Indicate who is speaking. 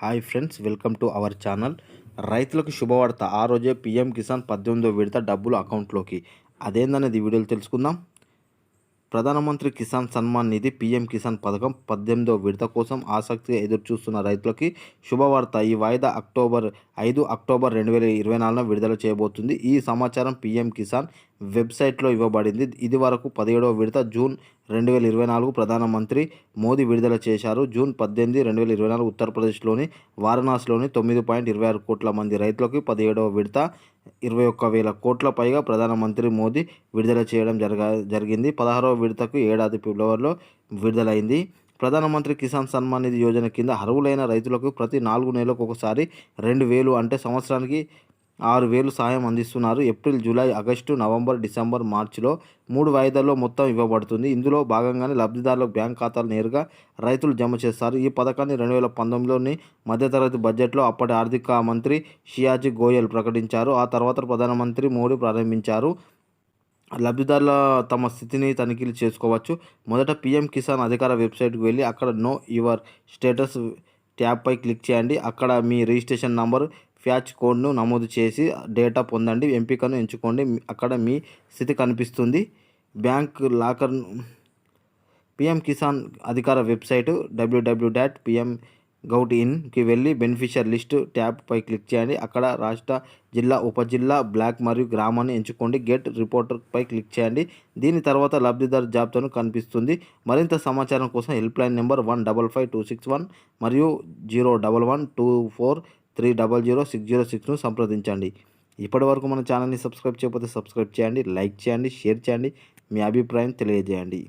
Speaker 1: Hi friends, welcome to our channel. రైతులకు శుభవార్త. ఆ రోజే పీఎం కిసాన్ 18వ విడత డబ్బులు అకౌంట్లోకి. అదేందనేది వీడియోలో తెలుసుకుందాం. ప్రధానమంత్రి కిసాన్ సన్మాన్ నిధి పీఎం కిసాన్ పథకం 18వ విడత కోసం ఆసక్తిగా ఎదురుచూస్తున్న రైతులకి శుభవార్త. ఈ వాయిదా అక్టోబర్ 2024 విడుదల చేయబోతుంది. ఈ సమాచారం పీఎం కిసాన్ వెబ్సైట్లో ఇవ్వబడింది. ఇది వరకు 17వ విడత జూన్ 2024 ప్రధానమంత్రి మోదీ విడుదల చేశారు. జూన్ 18, 2024 ఉత్తరప్రదేశ్లోని వారణాసిలోని 9.26 కోట్ల మంది రైతులకు 17వ విడత 21,000 కోట్ల పైగా ప్రధానమంత్రి మోదీ విడుదల చేయడం జరిగింది. 16వ విడతకు ఏడాది ఫిబ్రవరిలో విడుదలైంది. ప్రధానమంత్రి కిసాన్ సన్మాన్ నిధి యోజన కింద అర్హులైన రైతులకు ప్రతి 4 నెలలకు ఒకసారి 2,000 అంటే సంవత్సరానికి 6,000 సహాయం అందిస్తున్నారు. April, July, August, November, December, మార్చిలో 3 వాయిదాల్లో మొత్తం ఇవ్వబడుతుంది. ఇందులో భాగంగానే లబ్ధిదారులకు బ్యాంక్ ఖాతాలు నేరుగా రైతులు జమ చేస్తారు. ఈ పథకాన్ని 2019లోని మధ్యతరగతి బడ్జెట్లో అప్పటి ఆర్థిక మంత్రి షియాజీ గోయల్ ప్రకటించారు. ఆ తర్వాత ప్రధానమంత్రి మోడీ ప్రారంభించారు. లబ్ధిదారుల తమ స్థితిని తనిఖీలు చేసుకోవచ్చు. మొదట పీఎం కిసాన్ అధికార వెబ్సైట్కి వెళ్ళి అక్కడ నో యువర్ స్టేటస్ ట్యాబ్పై క్లిక్ చేయండి. అక్కడ మీ రిజిస్ట్రేషన్ నంబర్, ఫ్యాచ్ కోడ్ను నమోదు చేసి డేటా పొందండి. ఎంపికను ఎంచుకోండి. అక్కడ మీ స్థితి కనిపిస్తుంది. Bank locker. పీఎం కిసాన్ అధికార వెబ్సైటు www.pmgov.in కి వెళ్ళి బెనిఫిషియర్ లిస్ట్ ట్యాబ్పై క్లిక్ చేయండి. అక్కడ రాష్ట్ర, జిల్లా, ఉపజిల్లా, బ్లాక్ మరియు గ్రామాన్ని ఎంచుకోండి. గెట్ రిపోర్టర్పై క్లిక్ చేయండి. దీని తర్వాత లబ్ధిదారు జాబితాను కనిపిస్తుంది. మరింత సమాచారం కోసం హెల్ప్లైన్ నెంబర్ 155261 మరియు 01124300606ను సంప్రదించండి. ఇప్పటివరకు మన ఛానల్ని సబ్స్క్రైబ్ చేయకపోతే సబ్స్క్రైబ్ చేయండి, లైక్ చేయండి, షేర్ చేయండి, మీ అభిప్రాయం తెలియజేయండి.